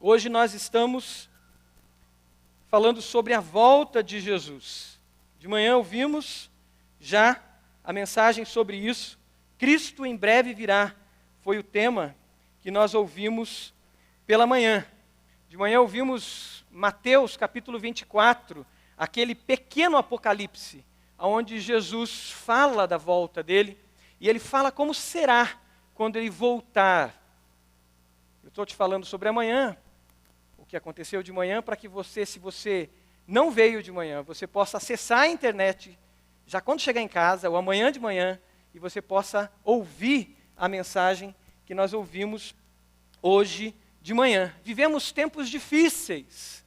Hoje nós estamos falando sobre a volta de Jesus. De manhã ouvimos já a mensagem sobre isso. Cristo em breve virá, foi o tema que nós ouvimos pela manhã. De manhã ouvimos Mateus capítulo 24, aquele pequeno apocalipse, onde Jesus fala da volta dele, e ele fala como será quando ele voltar. Eu estou te falando sobre amanhã, o que aconteceu de manhã, para que você, se você não veio de manhã, você possa acessar a internet, já quando chegar em casa, ou amanhã de manhã, e você possa ouvir a mensagem que nós ouvimos hoje de manhã. Vivemos tempos difíceis,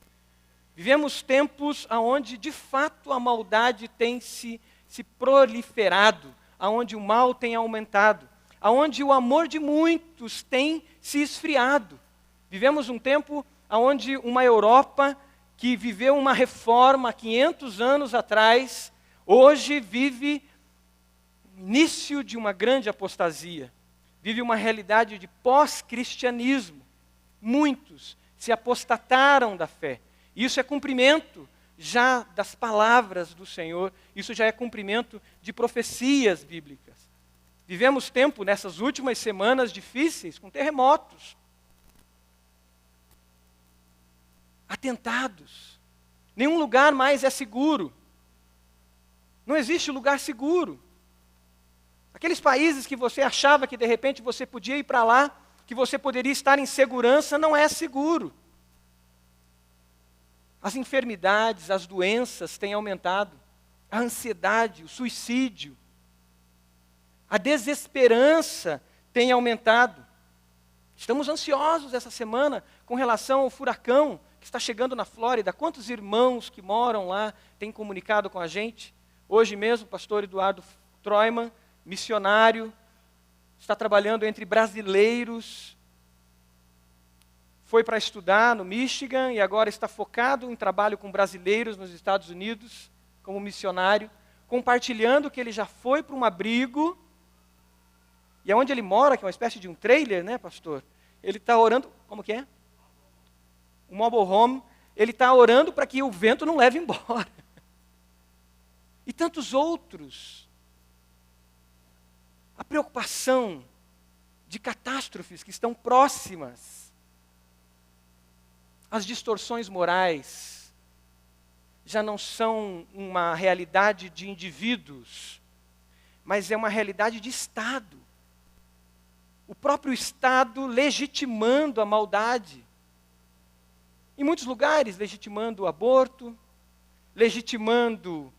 vivemos tempos onde de fato a maldade tem se proliferado, onde o mal tem aumentado, onde o amor de muitos tem se esfriado. Vivemos um tempo onde uma Europa que viveu uma reforma 500 anos atrás, hoje vive início de uma grande apostasia, vive uma realidade de pós-cristianismo. Muitos se apostataram da fé. Isso é cumprimento já das palavras do Senhor, isso já é cumprimento de profecias bíblicas. Vivemos tempo nessas últimas semanas difíceis, com terremotos, atentados. Nenhum lugar mais é seguro. Não existe lugar seguro. Aqueles países que você achava que de repente você podia ir para lá, que você poderia estar em segurança, não é seguro. As enfermidades, as doenças têm aumentado, a ansiedade, o suicídio, a desesperança tem aumentado. Estamos ansiosos essa semana com relação ao furacão que está chegando na Flórida. Quantos irmãos que moram lá têm comunicado com a gente? Hoje mesmo, o pastor Eduardo Troiman, missionário, está trabalhando entre brasileiros, foi para estudar no Michigan e agora está focado em trabalho com brasileiros nos Estados Unidos, como missionário, compartilhando que ele já foi para um abrigo, e onde ele mora, que é uma espécie de um trailer, né, pastor? Ele está orando, como que é? Um mobile home, ele está orando para que o vento não leve embora. E tantos outros. A preocupação de catástrofes que estão próximas. As distorções morais já não são uma realidade de indivíduos, mas é uma realidade de Estado. O próprio Estado legitimando a maldade. Em muitos lugares, legitimando o aborto, legitimando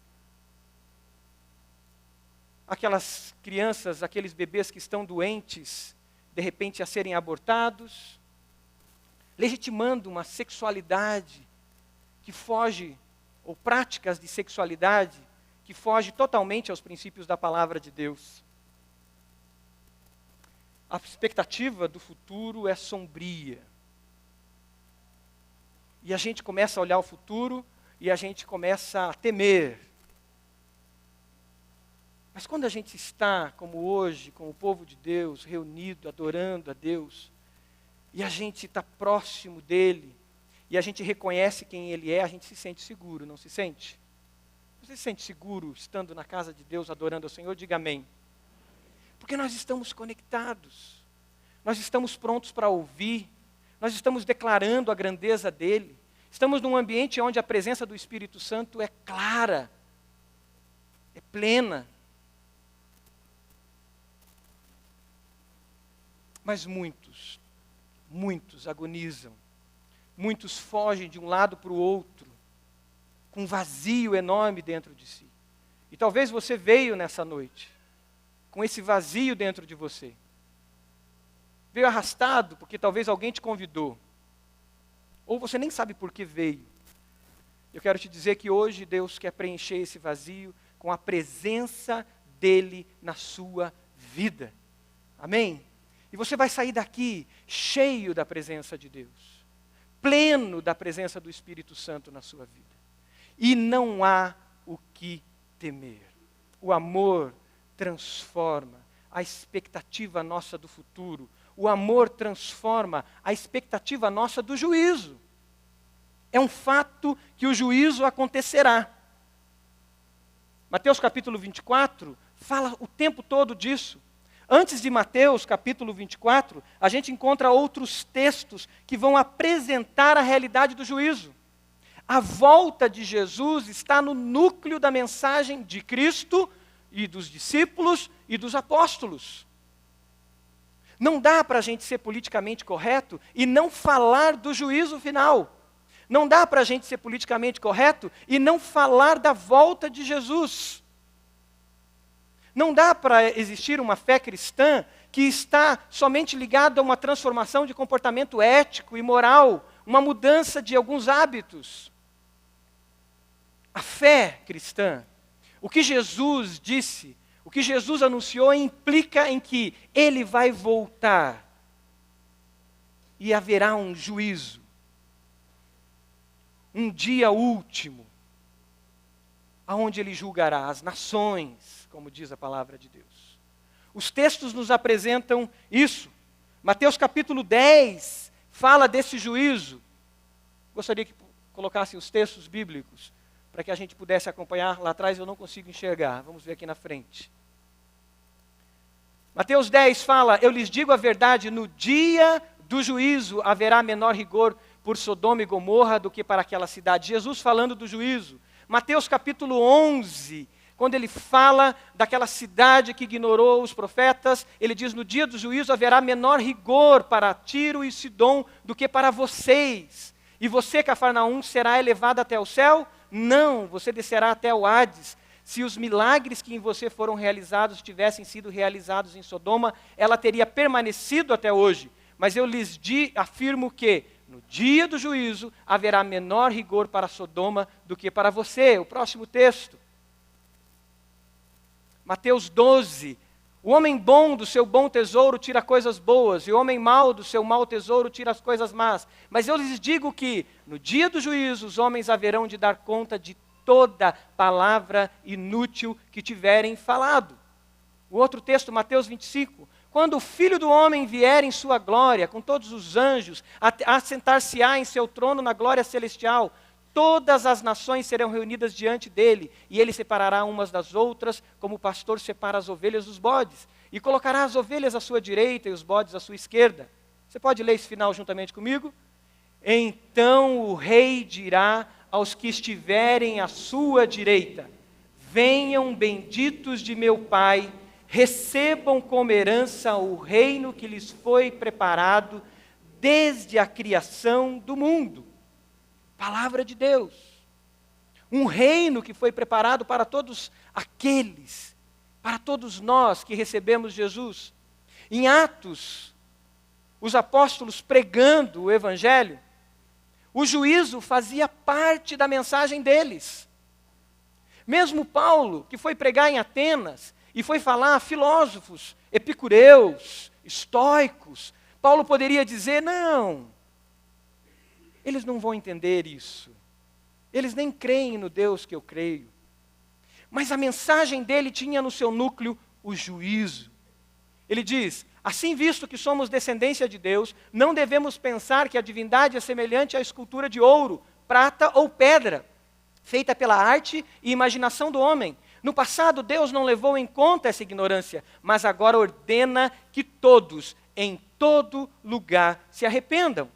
aquelas crianças, aqueles bebês que estão doentes, de repente a serem abortados, legitimando uma sexualidade que foge, ou práticas de sexualidade, que foge totalmente aos princípios da palavra de Deus. A expectativa do futuro é sombria. E a gente começa a olhar o futuro e a gente começa a temer. Mas quando a gente está, como hoje, com o povo de Deus, reunido, adorando a Deus, e a gente está próximo dEle, e a gente reconhece quem Ele é, a gente se sente seguro, não se sente? Você se sente seguro estando na casa de Deus, adorando ao Senhor? Diga amém. Porque nós estamos conectados, nós estamos prontos para ouvir, nós estamos declarando a grandeza dEle, estamos num ambiente onde a presença do Espírito Santo é clara, é plena. Mas muitos agonizam, muitos fogem de um lado para o outro, com um vazio enorme dentro de si. E talvez você veio nessa noite, com esse vazio dentro de você. Veio arrastado, porque talvez alguém te convidou, ou você nem sabe por que veio. Eu quero te dizer que hoje Deus quer preencher esse vazio com a presença dEle na sua vida. Amém? E você vai sair daqui cheio da presença de Deus, pleno da presença do Espírito Santo na sua vida. E não há o que temer. O amor transforma, a expectativa nossa do futuro, o amor transforma a expectativa nossa do juízo. É um fato que o juízo acontecerá. Mateus capítulo 24 fala o tempo todo disso. Antes de Mateus capítulo 24, a gente encontra outros textos que vão apresentar a realidade do juízo. A volta de Jesus está no núcleo da mensagem de Cristo e dos discípulos e dos apóstolos. Não dá para a gente ser politicamente correto e não falar do juízo final. Não dá para a gente ser politicamente correto e não falar da volta de Jesus. Não dá para existir uma fé cristã que está somente ligada a uma transformação de comportamento ético e moral, uma mudança de alguns hábitos. A fé cristã, o que Jesus disse, o que Jesus anunciou, implica em que Ele vai voltar e haverá um juízo, um dia último, aonde Ele julgará as nações, como diz a palavra de Deus. Os textos nos apresentam isso. Mateus capítulo 10 fala desse juízo. Gostaria que colocassem os textos bíblicos, para que a gente pudesse acompanhar. Lá atrás eu não consigo enxergar, vamos ver aqui na frente. Mateus 10 fala: eu lhes digo a verdade, no dia do juízo haverá menor rigor por Sodoma e Gomorra do que para aquela cidade. Jesus falando do juízo. Mateus capítulo 11, quando ele fala daquela cidade que ignorou os profetas, ele diz: no dia do juízo haverá menor rigor para Tiro e Sidom do que para vocês. E você, Cafarnaum, será elevado até o céu? Não, você descerá até o Hades. Se os milagres que em você foram realizados tivessem sido realizados em Sodoma, ela teria permanecido até hoje. Mas eu lhes afirmo que, no dia do juízo, haverá menor rigor para Sodoma do que para você. O próximo texto. Mateus 12. O homem bom do seu bom tesouro tira coisas boas, e o homem mau do seu mau tesouro tira as coisas más. Mas eu lhes digo que, no dia do juízo, os homens haverão de dar conta de toda palavra inútil que tiverem falado. O outro texto, Mateus 25. Quando o Filho do Homem vier em sua glória, com todos os anjos, a sentar-se-á em seu trono na glória celestial, todas as nações serão reunidas diante dele, e ele separará umas das outras, como o pastor separa as ovelhas dos bodes, e colocará as ovelhas à sua direita e os bodes à sua esquerda. Você pode ler esse final juntamente comigo? Então o rei dirá aos que estiverem à sua direita: venham benditos de meu Pai, recebam como herança o reino que lhes foi preparado desde a criação do mundo. Palavra de Deus. Um reino que foi preparado para todos aqueles, para todos nós que recebemos Jesus. Em Atos, os apóstolos pregando o Evangelho, o juízo fazia parte da mensagem deles. Mesmo Paulo, que foi pregar em Atenas e foi falar a filósofos, epicureus, estoicos, Paulo poderia dizer: não, eles não vão entender isso. Eles nem creem no Deus que eu creio. Mas a mensagem dele tinha no seu núcleo o juízo. Ele diz: assim, visto que somos descendência de Deus, não devemos pensar que a divindade é semelhante à escultura de ouro, prata ou pedra, feita pela arte e imaginação do homem. No passado, Deus não levou em conta essa ignorância, mas agora ordena que todos, em todo lugar, se arrependam.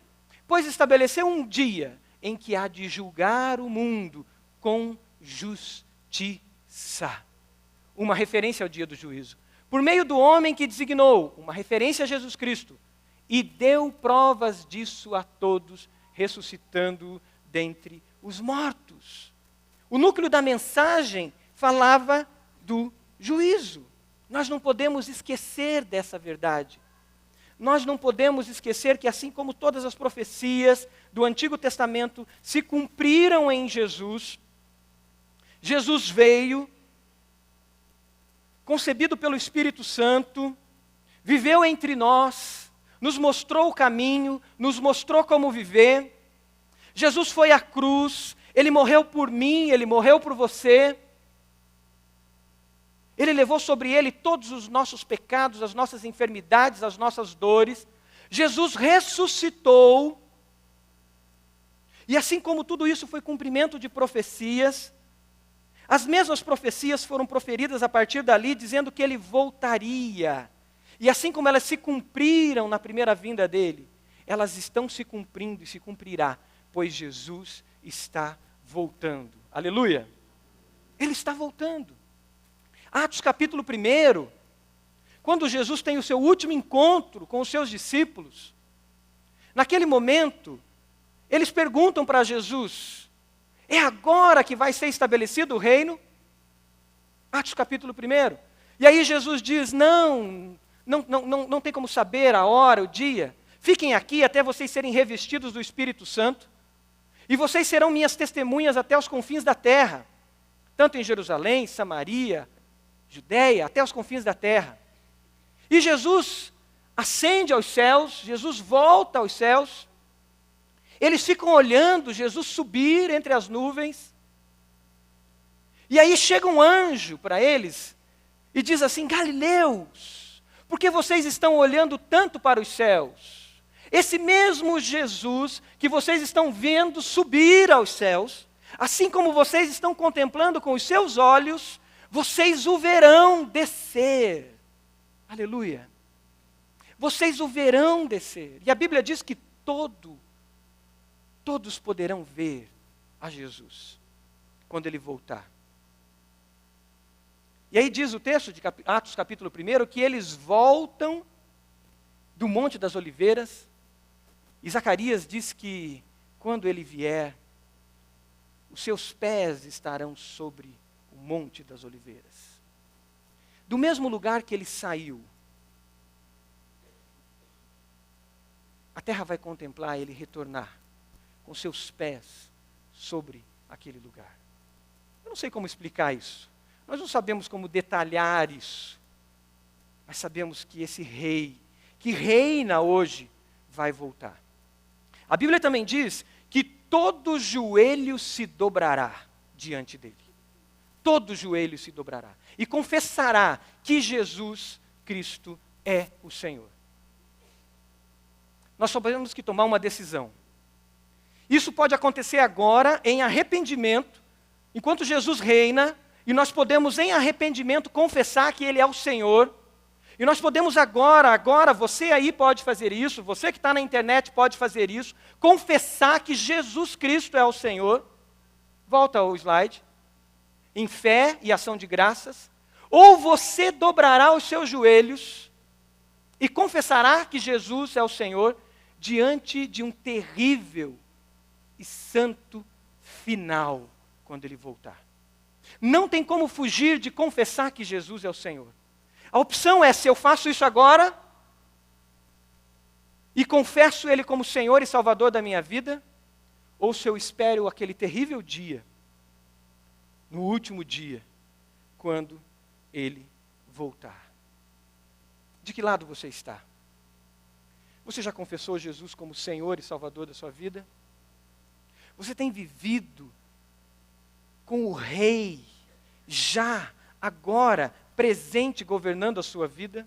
Pois estabeleceu um dia em que há de julgar o mundo com justiça. Uma referência ao dia do juízo. Por meio do homem que designou, uma referência a Jesus Cristo, e deu provas disso a todos, ressuscitando dentre os mortos. O núcleo da mensagem falava do juízo. Nós não podemos esquecer dessa verdade. Nós não podemos esquecer que, assim como todas as profecias do Antigo Testamento se cumpriram em Jesus, Jesus veio, concebido pelo Espírito Santo, viveu entre nós, nos mostrou o caminho, nos mostrou como viver. Jesus foi à cruz, Ele morreu por mim, Ele morreu por você. Ele levou sobre Ele todos os nossos pecados, as nossas enfermidades, as nossas dores. Jesus ressuscitou. E assim como tudo isso foi cumprimento de profecias, as mesmas profecias foram proferidas a partir dali, dizendo que ele voltaria. E assim como elas se cumpriram na primeira vinda dele, elas estão se cumprindo e se cumprirá, pois Jesus está voltando. Aleluia! Ele está voltando. Atos capítulo 1, quando Jesus tem o seu último encontro com os seus discípulos, naquele momento, eles perguntam para Jesus: é agora que vai ser estabelecido o reino? Atos capítulo 1. E aí Jesus diz: não tem como saber a hora, o dia. Fiquem aqui até vocês serem revestidos do Espírito Santo. E vocês serão minhas testemunhas até os confins da terra. Tanto em Jerusalém, Samaria, Judeia, até os confins da terra. E Jesus ascende aos céus, Jesus volta aos céus. Eles ficam olhando Jesus subir entre as nuvens. E aí chega um anjo para eles e diz assim: Galileus, por que vocês estão olhando tanto para os céus? Esse mesmo Jesus que vocês estão vendo subir aos céus, assim como vocês estão contemplando com os seus olhos, vocês o verão descer. Aleluia. Vocês o verão descer. E a Bíblia diz que todos poderão ver a Jesus quando ele voltar. E aí diz o texto de Atos capítulo 1 que eles voltam do Monte das Oliveiras. E Zacarias diz que quando ele vier, os seus pés estarão sobre o Monte das Oliveiras. Do mesmo lugar que ele saiu, a terra vai contemplar ele retornar com seus pés sobre aquele lugar. Eu não sei como explicar isso. Nós não sabemos como detalhar isso. Mas sabemos que esse rei, que reina hoje, vai voltar. A Bíblia também diz que todo joelho se dobrará diante dele. Todo joelho se dobrará. E confessará que Jesus Cristo é o Senhor. Nós só temos que tomar uma decisão. Isso pode acontecer agora em arrependimento, enquanto Jesus reina, e nós podemos em arrependimento confessar que Ele é o Senhor. E nós podemos agora, você aí pode fazer isso, você que está na internet pode fazer isso, confessar que Jesus Cristo é o Senhor. Volta ao slide. Em fé e ação de graças. Ou você dobrará os seus joelhos e confessará que Jesus é o Senhor diante de um terrível e santo final quando Ele voltar. Não tem como fugir de confessar que Jesus é o Senhor. A opção é se eu faço isso agora e confesso Ele como Senhor e Salvador da minha vida, ou se eu espero aquele terrível dia, no último dia, quando Ele voltar. De que lado você está? Você já confessou Jesus como Senhor e Salvador da sua vida? Você tem vivido com o Rei, já, agora, presente, governando a sua vida?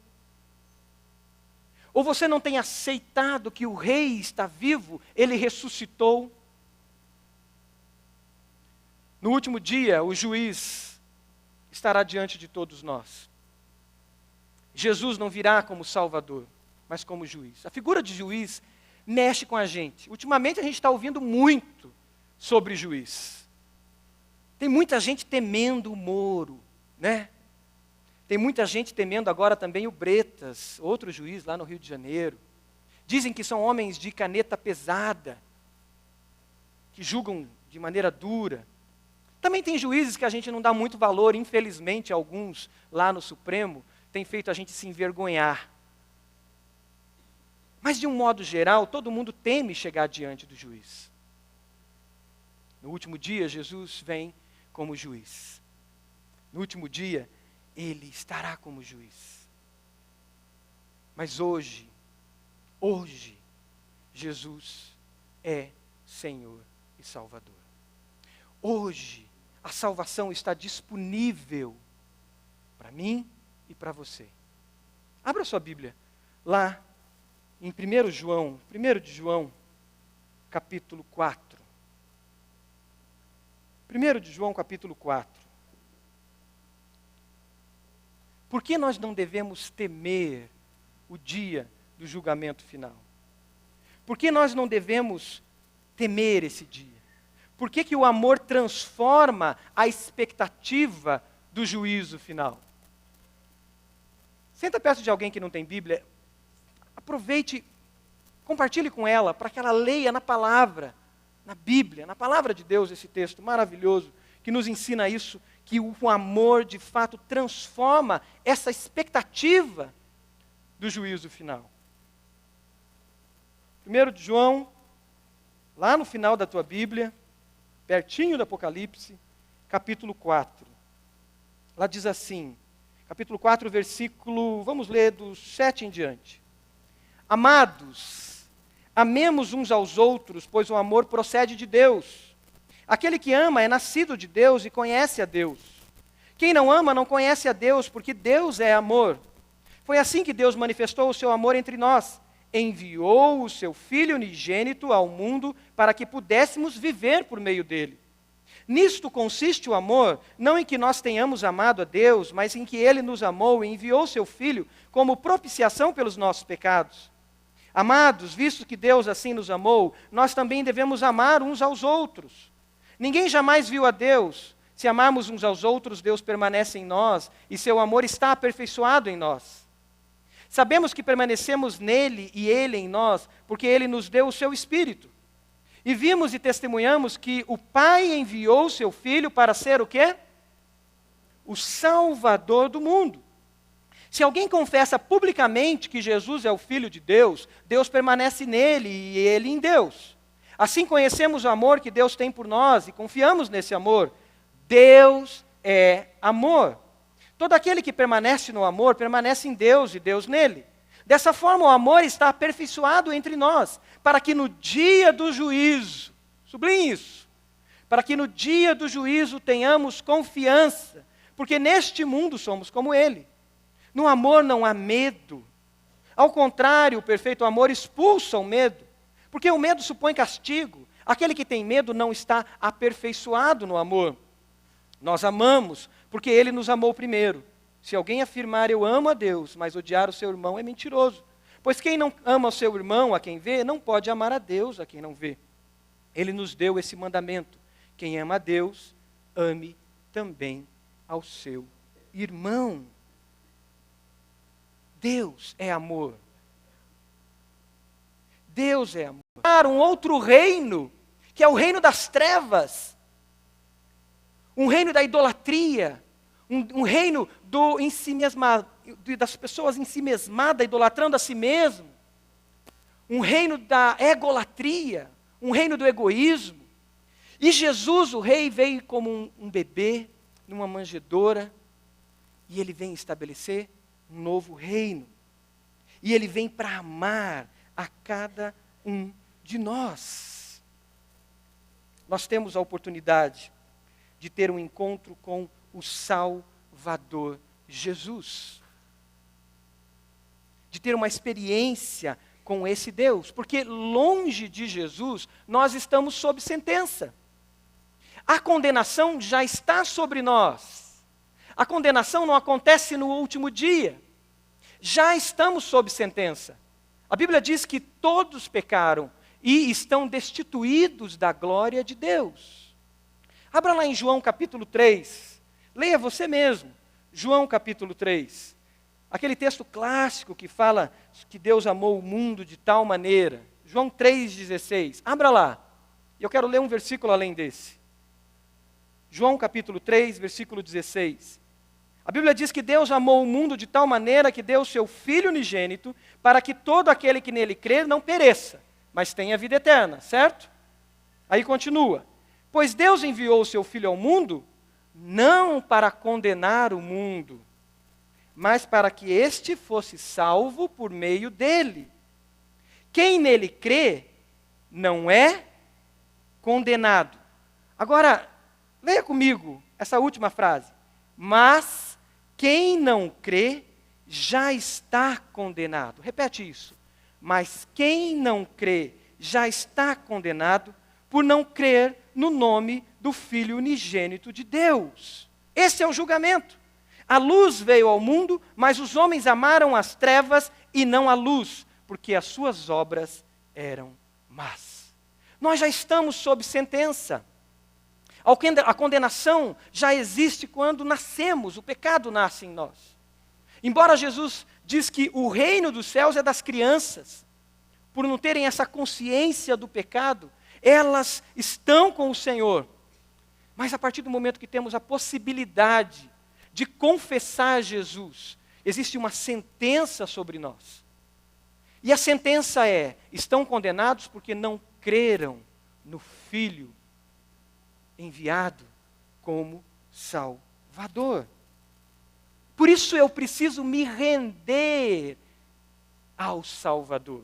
Ou você não tem aceitado que o Rei está vivo, Ele ressuscitou? No último dia, o juiz estará diante de todos nós. Jesus não virá como Salvador, mas como juiz. A figura de juiz mexe com a gente. Ultimamente a gente está ouvindo muito sobre juiz. Tem muita gente temendo o Moro, né? Tem muita gente temendo agora também o Bretas, outro juiz lá no Rio de Janeiro. Dizem que são homens de caneta pesada, que julgam de maneira dura. Também tem juízes que a gente não dá muito valor, infelizmente alguns lá no Supremo têm feito a gente se envergonhar. Mas de um modo geral, todo mundo teme chegar diante do juiz. No último dia, Jesus vem como juiz. No último dia, Ele estará como juiz. Mas hoje, Jesus é Senhor e Salvador. Hoje, a salvação está disponível para mim e para você. Abra sua Bíblia lá em 1 de João, capítulo 4. 1 de João, capítulo 4. Por que nós não devemos temer o dia do julgamento final? Por que nós não devemos temer esse dia? Por que o amor transforma a expectativa do juízo final? Senta perto de alguém que não tem Bíblia, aproveite, compartilhe com ela, para que ela leia na palavra, na Bíblia, na palavra de Deus, esse texto maravilhoso, que nos ensina isso, que o amor de fato transforma essa expectativa do juízo final. 1 de João, lá no final da tua Bíblia, pertinho do Apocalipse, capítulo 4. Lá diz assim, capítulo 4, versículo, vamos ler do 7 em diante. Amados, amemos uns aos outros, pois o amor procede de Deus. Aquele que ama é nascido de Deus e conhece a Deus. Quem não ama não conhece a Deus, porque Deus é amor. Foi assim que Deus manifestou o seu amor entre nós. Enviou o seu Filho unigênito ao mundo para que pudéssemos viver por meio dele. Nisto consiste o amor, não em que nós tenhamos amado a Deus, mas em que ele nos amou e enviou seu Filho como propiciação pelos nossos pecados. Amados, visto que Deus assim nos amou, nós também devemos amar uns aos outros. Ninguém jamais viu a Deus. Se amarmos uns aos outros, Deus permanece em nós e seu amor está aperfeiçoado em nós. Sabemos que permanecemos nele e ele em nós, porque ele nos deu o seu Espírito. E vimos e testemunhamos que o Pai enviou o seu Filho para ser o quê? O Salvador do mundo. Se alguém confessa publicamente que Jesus é o Filho de Deus, Deus permanece nele e ele em Deus. Assim conhecemos o amor que Deus tem por nós e confiamos nesse amor. Deus é amor. Todo aquele que permanece no amor, permanece em Deus e Deus nele. Dessa forma, o amor está aperfeiçoado entre nós, para que no dia do juízo, sublinhe isso, para que no dia do juízo tenhamos confiança, porque neste mundo somos como ele. No amor não há medo. Ao contrário, o perfeito amor expulsa o medo, porque o medo supõe castigo. Aquele que tem medo não está aperfeiçoado no amor. Nós amamos, porque ele nos amou primeiro. Se alguém afirmar eu amo a Deus, mas odiar o seu irmão é mentiroso. Pois quem não ama o seu irmão, a quem vê, não pode amar a Deus, a quem não vê. Ele nos deu esse mandamento. Quem ama a Deus, ame também ao seu irmão. Deus é amor. Deus é amor. Para um outro reino, que é o reino das trevas. Um reino da idolatria, um reino das pessoas em si mesmadas, idolatrando a si mesmo. Um reino da egolatria, um reino do egoísmo. E Jesus, o rei, veio como um bebê, numa manjedoura, e ele vem estabelecer um novo reino. E ele vem para amar a cada um de nós. Nós temos a oportunidade de ter um encontro com o Salvador Jesus. De ter uma experiência com esse Deus. Porque longe de Jesus, nós estamos sob sentença. A condenação já está sobre nós. A condenação não acontece no último dia. Já estamos sob sentença. A Bíblia diz que todos pecaram e estão destituídos da glória de Deus. Abra lá em João capítulo 3, leia você mesmo, João capítulo 3. Aquele texto clássico que fala que Deus amou o mundo de tal maneira. João 3,16, abra lá. Eu quero ler um versículo além desse. João capítulo 3, versículo 16. A Bíblia diz que Deus amou o mundo de tal maneira que deu o seu Filho unigênito para que todo aquele que nele crer não pereça, mas tenha vida eterna, certo? Aí continua. Pois Deus enviou o seu Filho ao mundo, não para condenar o mundo, mas para que este fosse salvo por meio dele. Quem nele crê, não é condenado. Agora, leia comigo essa última frase. Mas quem não crê, já está condenado. Repete isso. Mas quem não crê já está condenado por não crer no nome do Filho unigênito de Deus. Esse é o julgamento. A luz veio ao mundo, mas os homens amaram as trevas e não a luz, porque as suas obras eram más. Nós já estamos sob sentença. A condenação já existe quando nascemos, o pecado nasce em nós. Embora Jesus diz que o reino dos céus é das crianças, por não terem essa consciência do pecado, elas estão com o Senhor. Mas a partir do momento que temos a possibilidade de confessar Jesus, existe uma sentença sobre nós. E a sentença é: estão condenados porque não creram no Filho enviado como Salvador. Por isso eu preciso me render ao Salvador.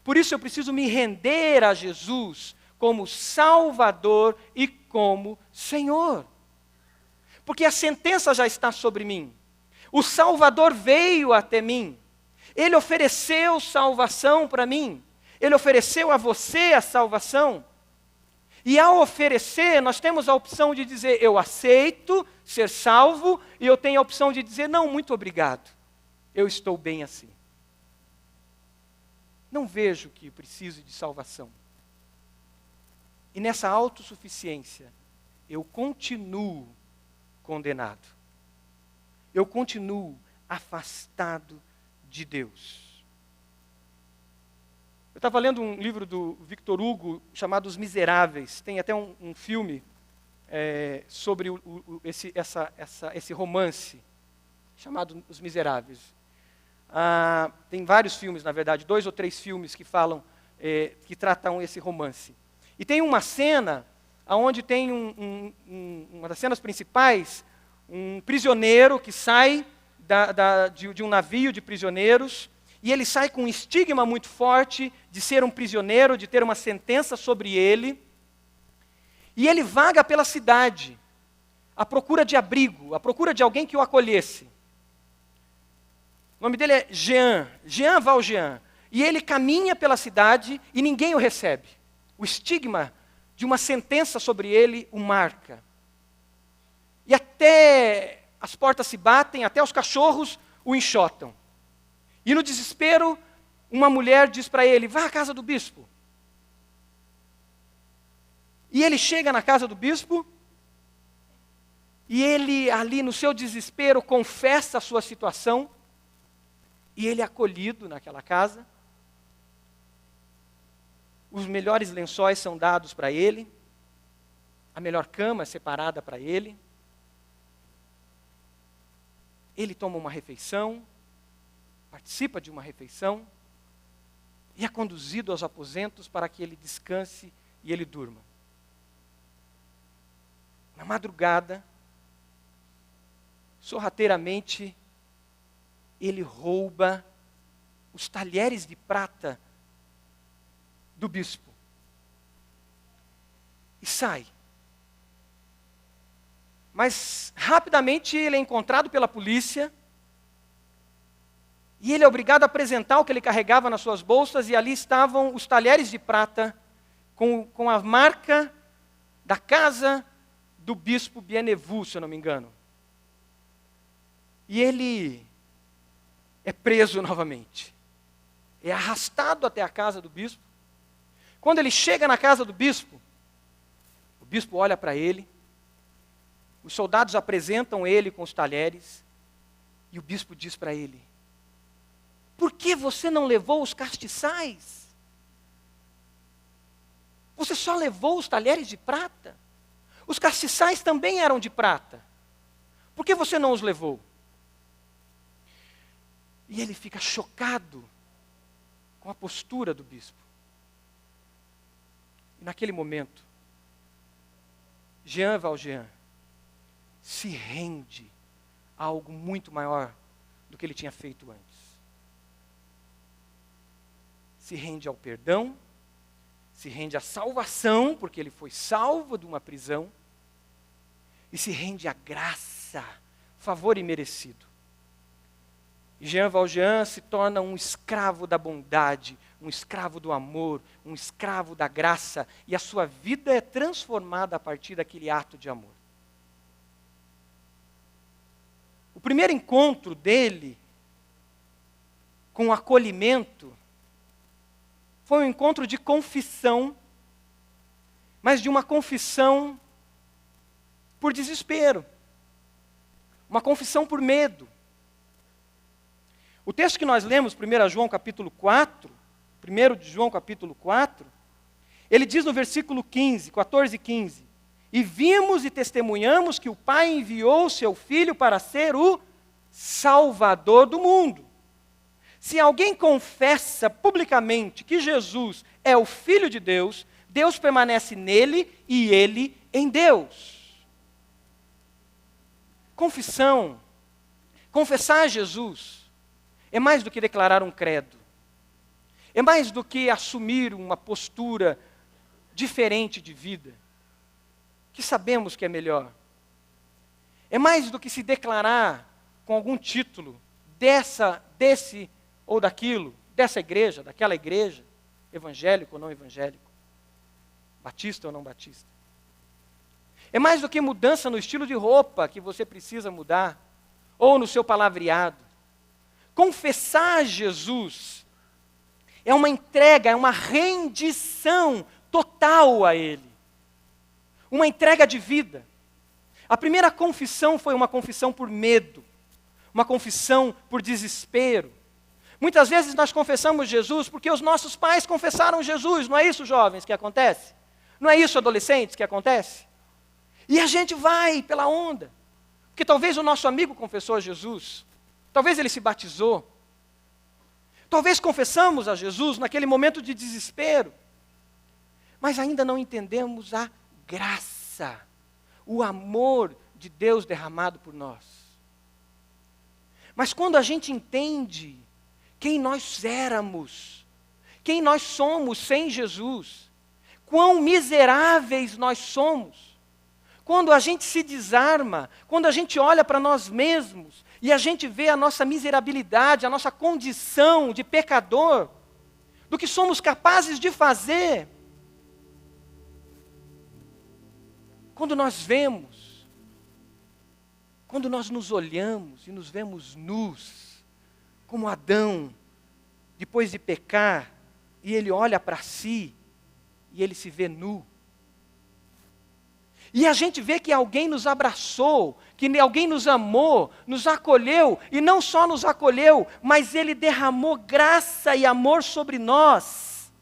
Por isso eu preciso me render a Jesus como Salvador e como Senhor. Porque a sentença já está sobre mim. O Salvador veio até mim. Ele ofereceu salvação para mim. Ele ofereceu a você a salvação. E ao oferecer, nós temos a opção de dizer: eu aceito ser salvo, e eu tenho a opção de dizer: não, muito obrigado, eu estou bem assim. Não vejo que preciso de salvação. E nessa autossuficiência, eu continuo condenado. Eu continuo afastado de Deus. Eu estava lendo um livro do Victor Hugo chamado Os Miseráveis. Tem até um filme sobre esse romance chamado Os Miseráveis. Tem vários filmes, na verdade, 2 ou 3 filmes que falam, que tratam esse romance. E tem uma cena onde tem uma das cenas principais, um prisioneiro que sai de um navio de prisioneiros, e ele sai com um estigma muito forte de ser um prisioneiro, de ter uma sentença sobre ele, e ele vaga pela cidade, à procura de abrigo, à procura de alguém que o acolhesse. O nome dele é Jean Valjean, e ele caminha pela cidade e ninguém o recebe. O estigma de uma sentença sobre ele o marca. E até as portas se batem, até os cachorros o enxotam. E no desespero, uma mulher diz para ele: vá à casa do bispo. E ele chega na casa do bispo, e ele ali no seu desespero confessa a sua situação, e ele é acolhido naquela casa. Os melhores lençóis são dados para ele, a melhor cama é separada para ele. Ele toma uma refeição, participa de uma refeição, e é conduzido aos aposentos para que ele descanse e ele durma. Na madrugada, sorrateiramente, ele rouba os talheres de prata do bispo e sai. Mas rapidamente ele é encontrado pela polícia e ele é obrigado a apresentar o que ele carregava nas suas bolsas, e ali estavam os talheres de prata com a marca da casa do bispo Bienvenu, se eu não me engano. E ele é preso novamente. É arrastado até a casa do bispo. Quando ele chega na casa do bispo, o bispo olha para ele, os soldados apresentam ele com os talheres, e o bispo diz para ele: por que você não levou os castiçais? Você só levou os talheres de prata? Os castiçais também eram de prata. Por que você não os levou? E ele fica chocado com a postura do bispo. E naquele momento, Jean Valjean se rende a algo muito maior do que ele tinha feito antes. Se rende ao perdão, se rende à salvação, porque ele foi salvo de uma prisão, e se rende à graça, favor imerecido. E Jean Valjean se torna um escravo da bondade, um escravo do amor, um escravo da graça, e a sua vida é transformada a partir daquele ato de amor. O primeiro encontro dele com o acolhimento foi um encontro de confissão, mas de uma confissão por desespero, uma confissão por medo. O texto que nós lemos, 1 João capítulo 4, 1 de João capítulo 4, ele diz no versículo 14 e 15, e vimos e testemunhamos que o Pai enviou o seu Filho para ser o Salvador do mundo. Se alguém confessa publicamente que Jesus é o Filho de Deus, Deus permanece nele e ele em Deus. Confissão, confessar Jesus, é mais do que declarar um credo. É mais do que assumir uma postura diferente de vida, que sabemos que é melhor. É mais do que se declarar com algum título desse ou daquilo, dessa igreja, daquela igreja, evangélico ou não evangélico, batista ou não batista. É mais do que mudança no estilo de roupa que você precisa mudar, ou no seu palavreado. Confessar Jesus é uma entrega, é uma rendição total a Ele. Uma entrega de vida. A primeira confissão foi uma confissão por medo, uma confissão por desespero. Muitas vezes nós confessamos Jesus porque os nossos pais confessaram Jesus, não é isso, jovens, que acontece? Não é isso, adolescentes, que acontece? E a gente vai pela onda, porque talvez o nosso amigo confessou a Jesus, talvez ele se batizou, talvez confessamos a Jesus naquele momento de desespero, mas ainda não entendemos a graça, o amor de Deus derramado por nós. Mas quando a gente entende quem nós éramos, quem nós somos sem Jesus, quão miseráveis nós somos, quando a gente se desarma, quando a gente olha para nós mesmos e a gente vê a nossa miserabilidade, a nossa condição de pecador, do que somos capazes de fazer, quando nós vemos, quando nós nos olhamos e nos vemos nus, como Adão, depois de pecar, e ele olha para si, e ele se vê nu. E a gente vê que alguém nos abraçou, que alguém nos amou, nos acolheu, e não só nos acolheu, mas ele derramou graça e amor sobre nós.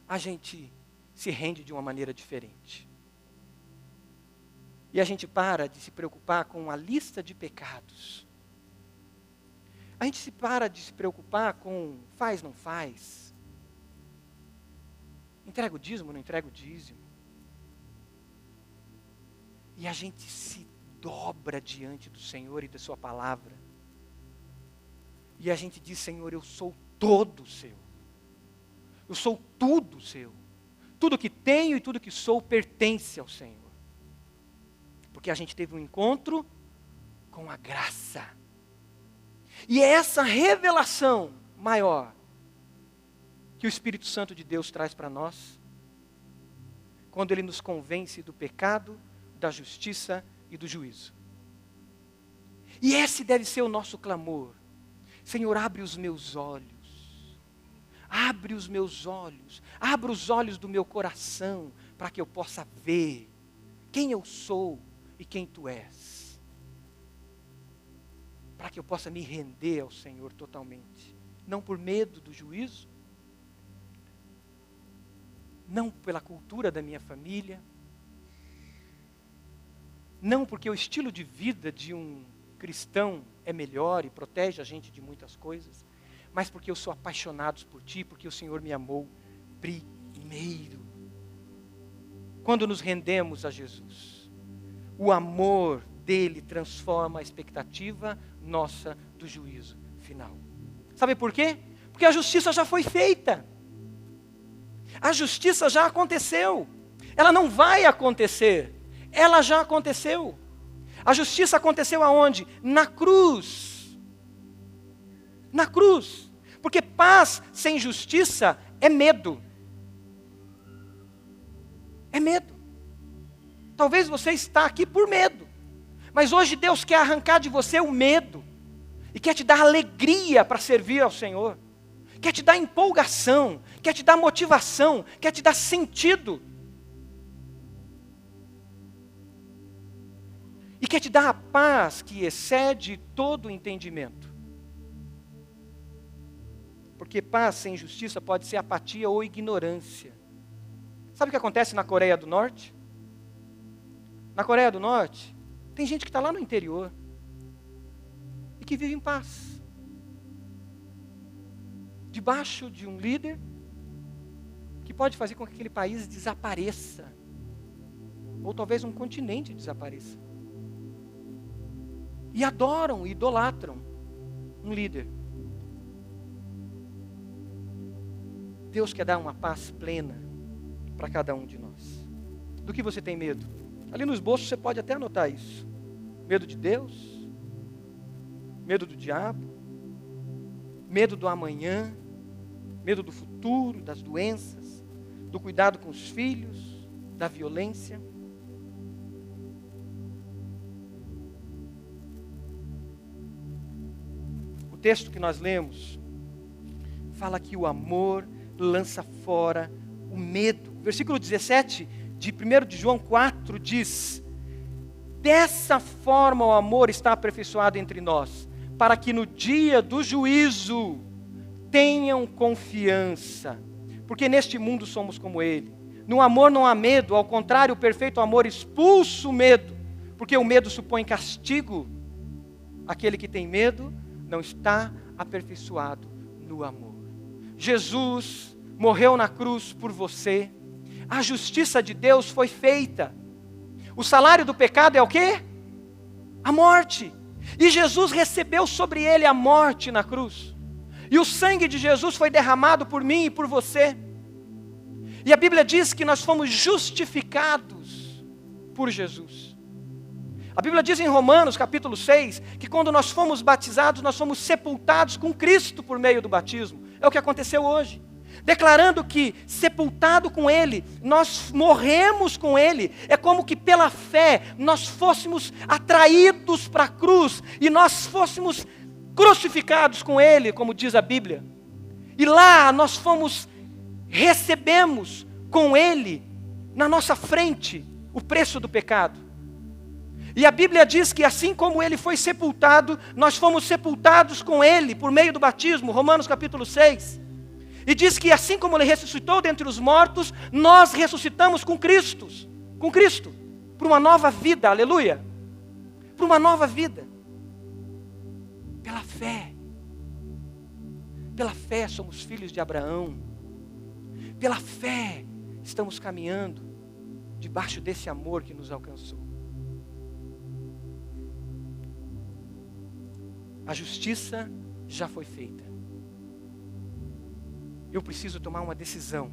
A gente se rende de uma maneira diferente. E a gente para de se preocupar com a lista de pecados. A gente se para de se preocupar com faz, não faz. Entrega o dízimo, não entrega o dízimo. E a gente se dobra diante do Senhor e da sua palavra. E a gente diz, Senhor, eu sou todo seu. Eu sou tudo seu. Tudo que tenho e tudo que sou pertence ao Senhor. Porque a gente teve um encontro com a graça. E é essa revelação maior que o Espírito Santo de Deus traz para nós, quando Ele nos convence do pecado, da justiça e do juízo. E esse deve ser o nosso clamor. Senhor, abre os meus olhos. Abre os meus olhos. Abra os olhos do meu coração, para que eu possa ver quem eu sou e quem Tu és. Para que eu possa me render ao Senhor totalmente. Não por medo do juízo, não pela cultura da minha família, não porque o estilo de vida de um cristão é melhor e protege a gente de muitas coisas, mas porque eu sou apaixonado por Ti, porque o Senhor me amou primeiro. Quando nos rendemos a Jesus, o amor dele transforma a expectativa nossa do juízo final. Sabe por quê? Porque a justiça já foi feita. A justiça já aconteceu. Ela não vai acontecer. Ela já aconteceu. A justiça aconteceu aonde? Na cruz. Na cruz. Porque paz sem justiça é medo. É medo. Talvez você está aqui por medo. Mas hoje Deus quer arrancar de você o medo. E quer te dar alegria para servir ao Senhor. Quer te dar empolgação. Quer te dar motivação. Quer te dar sentido. E quer te dar a paz que excede todo o entendimento. Porque paz sem justiça pode ser apatia ou ignorância. Sabe o que acontece na Coreia do Norte? Na Coreia do Norte, tem gente que está lá no interior e que vive em paz. Debaixo de um líder que pode fazer com que aquele país desapareça. Ou talvez um continente desapareça. E adoram, idolatram um líder. Deus quer dar uma paz plena para cada um de nós. Do que você tem medo? Ali no esboço você pode até anotar isso. Medo de Deus, medo do diabo, medo do amanhã, medo do futuro, das doenças, do cuidado com os filhos, da violência. O texto que nós lemos fala que o amor lança fora o medo. Versículo 17 de 1 de João 4 diz: dessa forma o amor está aperfeiçoado entre nós, para que no dia do juízo tenham confiança, porque neste mundo somos como ele. No amor não há medo, ao contrário, o perfeito amor expulsa o medo, porque o medo supõe castigo. Aquele que tem medo não está aperfeiçoado no amor. Jesus morreu na cruz por você. A justiça de Deus foi feita. O salário do pecado é o quê? A morte. E Jesus recebeu sobre ele a morte na cruz. E o sangue de Jesus foi derramado por mim e por você. E a Bíblia diz que nós fomos justificados por Jesus. A Bíblia diz em Romanos capítulo 6, que quando nós fomos batizados, nós fomos sepultados com Cristo por meio do batismo. É o que aconteceu hoje. Declarando que, sepultado com Ele, nós morremos com Ele. É como que pela fé nós fôssemos atraídos para a cruz e nós fôssemos crucificados com Ele, como diz a Bíblia. E lá nós recebemos com Ele, na nossa frente, o preço do pecado. E a Bíblia diz que assim como Ele foi sepultado, nós fomos sepultados com Ele por meio do batismo, Romanos capítulo 6. E diz que assim como Ele ressuscitou dentre os mortos, nós ressuscitamos com Cristo, para uma nova vida, aleluia, para uma nova vida, pela fé somos filhos de Abraão, pela fé estamos caminhando debaixo desse amor que nos alcançou. A justiça já foi feita. Eu preciso tomar uma decisão.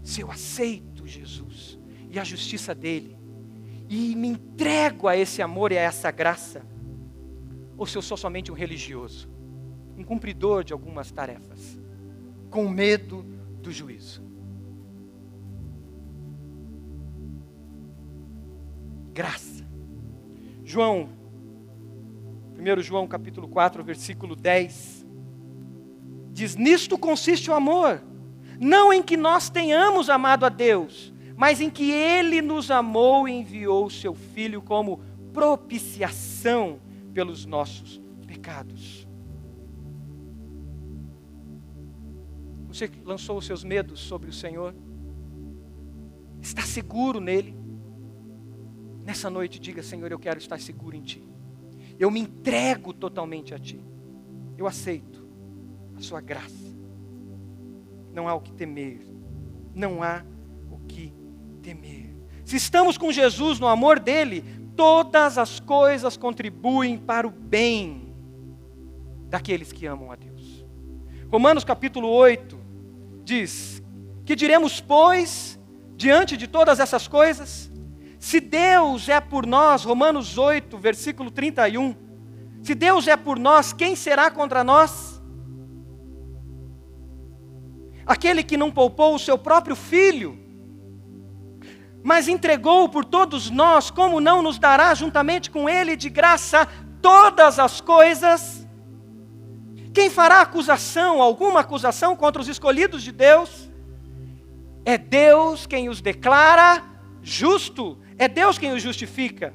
Se eu aceito Jesus e a justiça dele, e me entrego a esse amor e a essa graça, ou se eu sou somente um religioso, um cumpridor de algumas tarefas, com medo do juízo. Graça. 1 João capítulo 4, versículo 10, diz: nisto consiste o amor, não em que nós tenhamos amado a Deus, mas em que Ele nos amou e enviou o Seu Filho como propiciação pelos nossos pecados. Você lançou os seus medos sobre o Senhor? Está seguro nele? Nessa noite diga: Senhor, eu quero estar seguro em Ti. Eu me entrego totalmente a Ti. Eu aceito a Sua graça. Não há o que temer. Não há o que temer. Se estamos com Jesus no amor dEle, todas as coisas contribuem para o bem daqueles que amam a Deus. Romanos capítulo 8 diz: que diremos, pois, diante de todas essas coisas? Se Deus é por nós, Romanos 8, versículo 31, se Deus é por nós, quem será contra nós? Aquele que não poupou o seu próprio filho, mas entregou por todos nós, como não nos dará juntamente com ele de graça todas as coisas? Quem fará acusação, alguma acusação contra os escolhidos de Deus? É Deus quem os declara justo, é Deus quem os justifica.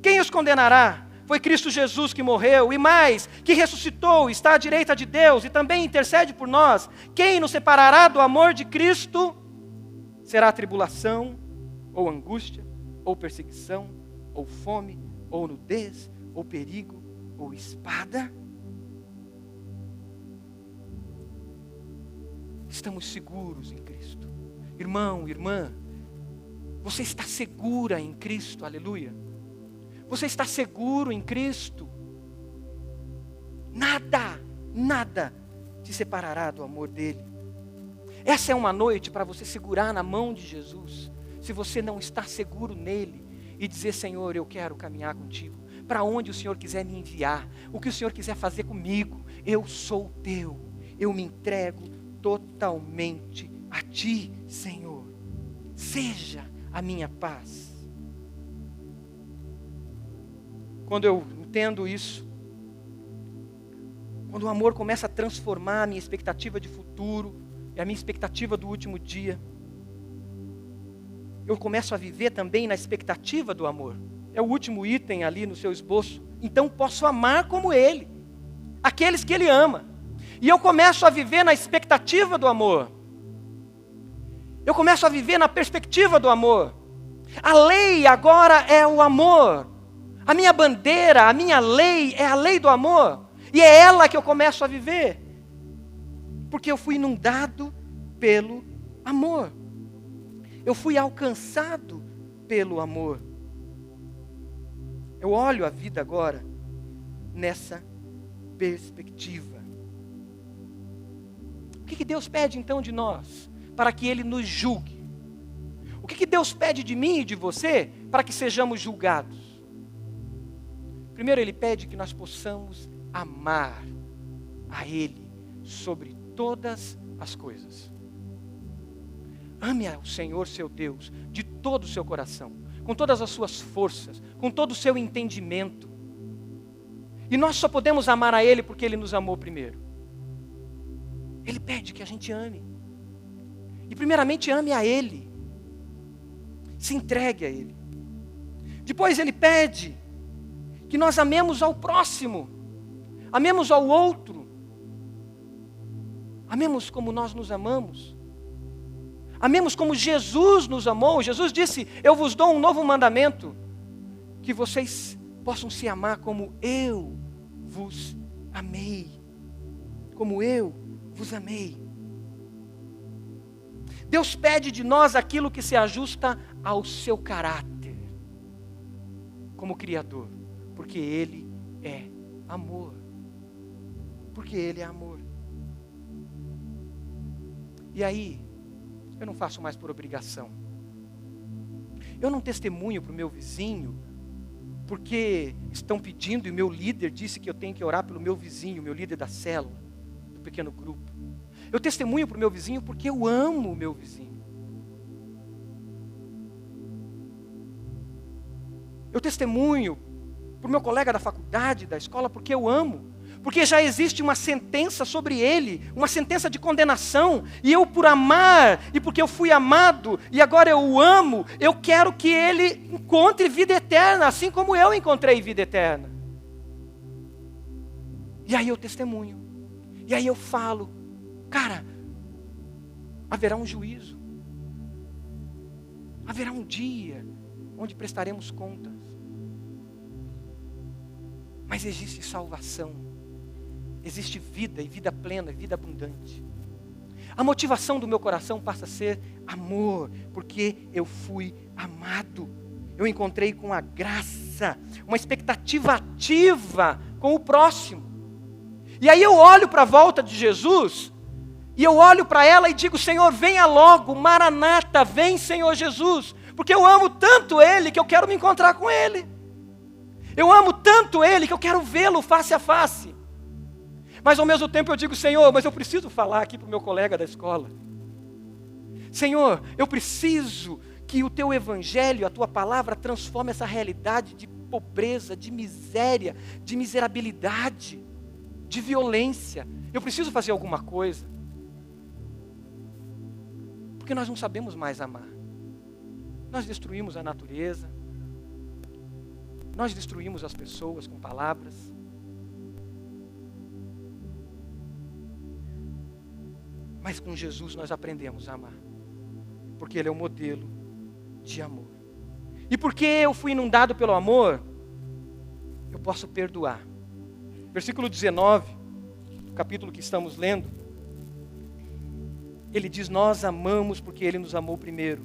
Quem os condenará? Foi Cristo Jesus que morreu, e mais, que ressuscitou, está à direita de Deus, e também intercede por nós. Quem nos separará do amor de Cristo? Será tribulação, ou angústia, ou perseguição, ou fome, ou nudez, ou perigo, ou espada? Estamos seguros em Cristo. Irmão, irmã, você está segura em Cristo, aleluia. Você está seguro em Cristo. Nada te separará do amor dele. Essa é uma noite para você segurar na mão de Jesus. Se você não está seguro nele e dizer: Senhor, eu quero caminhar contigo. Para onde o Senhor quiser me enviar, o que o Senhor quiser fazer comigo, eu sou teu. Eu me entrego totalmente a ti, Senhor. Seja a minha paz. Quando eu entendo isso, quando o amor começa a transformar a minha expectativa de futuro e a minha expectativa do último dia, eu começo a viver também na expectativa do amor. É o último item ali no seu esboço. Então posso amar como ele, aqueles que ele ama. E eu começo a viver na expectativa do amor. Eu começo a viver na perspectiva do amor. A lei agora é o amor. A minha bandeira, a minha lei é a lei do amor. E é ela que eu começo a viver. Porque eu fui inundado pelo amor. Eu fui alcançado pelo amor. Eu olho a vida agora nessa perspectiva. O que Deus pede então de nós? Para que Ele nos julgue. O que Deus pede de mim e de você? Para que sejamos julgados. Primeiro Ele pede que nós possamos amar a Ele sobre todas as coisas. Ame ao Senhor seu Deus de todo o seu coração, com todas as suas forças, com todo o seu entendimento. E nós só podemos amar a Ele porque Ele nos amou primeiro. Ele pede que a gente ame. E primeiramente ame a Ele. Se entregue a Ele. Depois Ele pede que nós amemos ao próximo. Amemos ao outro. Amemos como nós nos amamos. Amemos como Jesus nos amou. Jesus disse: eu vos dou um novo mandamento, que vocês possam se amar como eu vos amei. Como eu vos amei. Deus pede de nós aquilo que se ajusta ao seu caráter, como Criador, porque Ele é amor. Porque Ele é amor. E aí, eu não faço mais por obrigação. Eu não testemunho para o meu vizinho, porque estão pedindo e o meu líder disse que eu tenho que orar pelo meu vizinho, meu líder da célula, do pequeno grupo. Eu testemunho para o meu vizinho porque eu amo o meu vizinho. Eu testemunho para o meu colega da faculdade, da escola, porque eu amo. Porque já existe uma sentença sobre ele, uma sentença de condenação, e eu por amar, e porque eu fui amado, e agora eu o amo, eu quero que ele encontre vida eterna, assim como eu encontrei vida eterna. E aí eu testemunho, e aí eu falo, cara, haverá um juízo, haverá um dia onde prestaremos contas, mas existe salvação. Existe vida, e vida plena, e vida abundante. A motivação do meu coração passa a ser amor, porque eu fui amado. Eu encontrei com a graça, uma expectativa ativa com o próximo. E aí eu olho para a volta de Jesus, e eu olho para ela e digo: Senhor, venha logo, Maranata, vem Senhor Jesus. Porque eu amo tanto Ele que eu quero me encontrar com Ele. Eu amo tanto Ele que eu quero vê-lo face a face. Mas ao mesmo tempo eu digo, Senhor, mas eu preciso falar aqui para o meu colega da escola. Senhor, eu preciso que o Teu Evangelho, a Tua Palavra, transforme essa realidade de pobreza, de miséria, de miserabilidade, de violência. Eu preciso fazer alguma coisa. Porque nós não sabemos mais amar. Nós destruímos a natureza. Nós destruímos as pessoas com palavras. Mas com Jesus nós aprendemos a amar. Porque Ele é o modelo de amor. E porque eu fui inundado pelo amor, eu posso perdoar. Versículo 19, do capítulo que estamos lendo, ele diz, nós amamos porque Ele nos amou primeiro.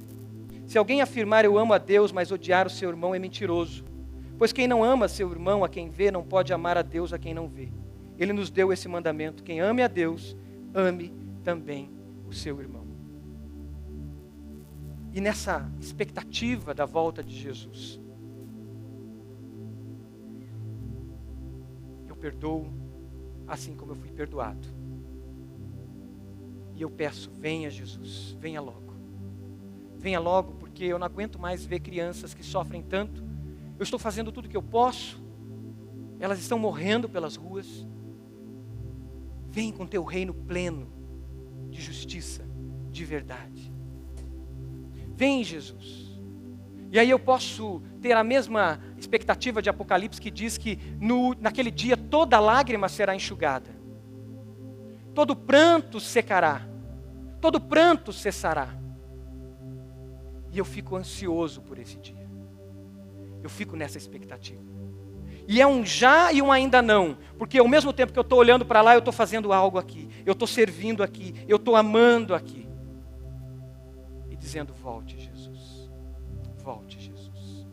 Se alguém afirmar eu amo a Deus, mas odiar o seu irmão é mentiroso. Pois quem não ama seu irmão a quem vê, não pode amar a Deus a quem não vê. Ele nos deu esse mandamento, quem ame a Deus, ame também o seu irmão. E nessa expectativa da volta de Jesus, eu perdoo assim como eu fui perdoado. E eu peço, venha Jesus, venha logo. Venha logo, porque eu não aguento mais ver crianças que sofrem tanto. Eu estou fazendo tudo o que eu posso. Elas estão morrendo pelas ruas. Vem com teu reino pleno de justiça, de verdade. Vem, Jesus. E aí eu posso ter a mesma expectativa de Apocalipse que diz que naquele dia toda lágrima será enxugada. Todo pranto secará. Todo pranto cessará. E eu fico ansioso por esse dia. Eu fico nessa expectativa. E é um já e um ainda não. Porque ao mesmo tempo que eu estou olhando para lá, eu estou fazendo algo aqui. Eu estou servindo aqui. Eu estou amando aqui. E dizendo, volte Jesus. Volte Jesus.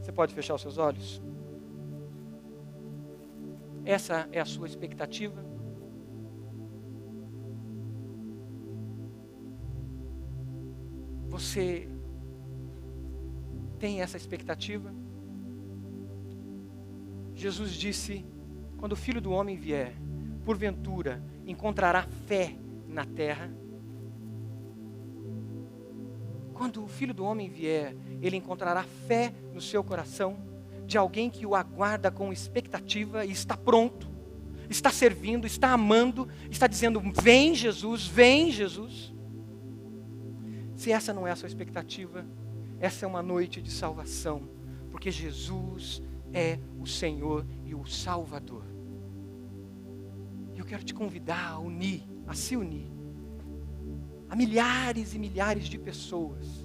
Você pode fechar os seus olhos? Essa é a sua expectativa? Você tem essa expectativa? Jesus disse, quando o Filho do Homem vier, porventura encontrará fé na terra? Quando o Filho do Homem vier, Ele encontrará fé no seu coração, de alguém que o aguarda com expectativa e está pronto, está servindo, está amando, está dizendo, vem Jesus, vem Jesus. Se essa não é a sua expectativa, essa é uma noite de salvação, porque Jesus é o Senhor e o Salvador. E eu quero te convidar a se unir a milhares e milhares de pessoas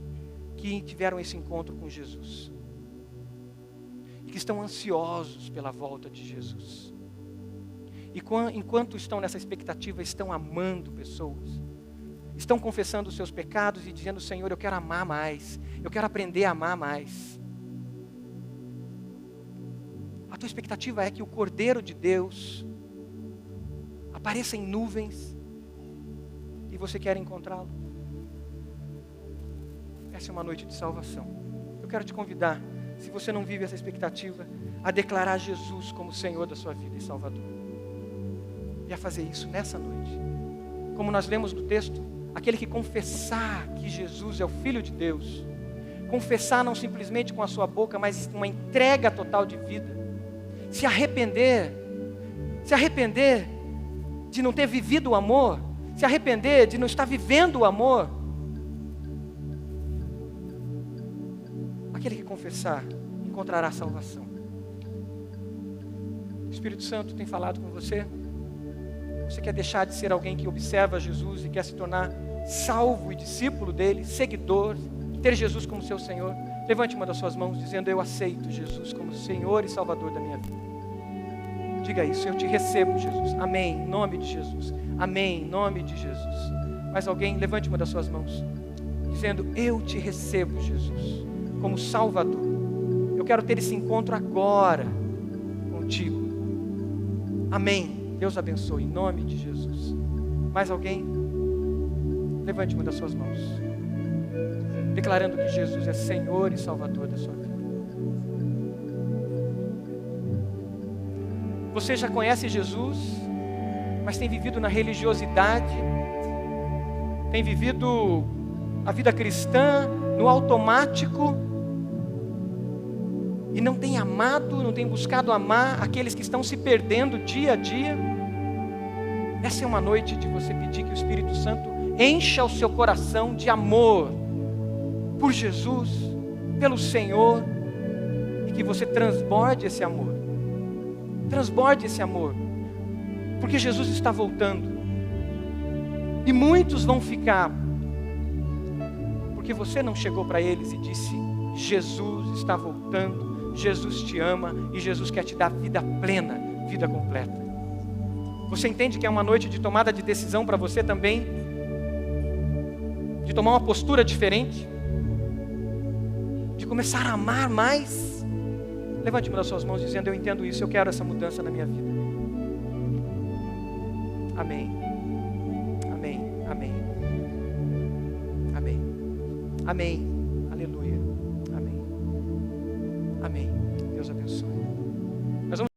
que tiveram esse encontro com Jesus e que estão ansiosos pela volta de Jesus. E enquanto estão nessa expectativa, estão amando pessoas, estão confessando os seus pecados e dizendo, Senhor, eu quero amar mais, eu quero aprender a amar mais. A tua expectativa é que o Cordeiro de Deus apareça em nuvens e você quer encontrá-lo. Essa é uma noite de salvação. Eu quero te convidar, se você não vive essa expectativa, a declarar Jesus como Senhor da sua vida e Salvador. E a fazer isso nessa noite. Como nós lemos no texto, aquele que confessar que Jesus é o Filho de Deus, confessar não simplesmente com a sua boca, mas uma entrega total de vida, se arrepender de não ter vivido o amor, se arrepender de não estar vivendo o amor, aquele que confessar encontrará salvação. O Espírito Santo tem falado com você? Você quer deixar de ser alguém que observa Jesus e quer se tornar salvo e discípulo dele, seguidor, ter Jesus como seu Senhor? Levante uma das suas mãos dizendo, eu aceito Jesus como Senhor e Salvador da minha vida. Diga isso, eu te recebo, Jesus. Amém, em nome de Jesus. Amém, em nome de Jesus. Mais alguém, levante uma das suas mãos dizendo, eu te recebo, Jesus, como Salvador. Eu quero ter esse encontro agora contigo. Amém. Deus abençoe, em nome de Jesus. Mais alguém? Levante uma das suas mãos. declarando que Jesus é Senhor e Salvador da sua vida. Você já conhece Jesus, mas tem vivido na religiosidade, tem vivido a vida cristã no automático, e não tem amado, não tem buscado amar aqueles que estão se perdendo dia a dia. Essa é uma noite de você pedir que o Espírito Santo encha o seu coração de amor por Jesus, pelo Senhor, e que você transborde esse amor. Transborde esse amor, porque Jesus está voltando. E muitos vão ficar, porque você não chegou para eles e disse: Jesus está voltando, Jesus te ama e Jesus quer te dar vida plena, vida completa. Você entende que é uma noite de tomada de decisão para você também? De tomar uma postura diferente? De começar a amar mais? Levante uma das suas mãos dizendo: eu entendo isso, eu quero essa mudança na minha vida. Amém. Amém. Amém. Amém. Amém. Aleluia. Amém. Amém. Deus abençoe.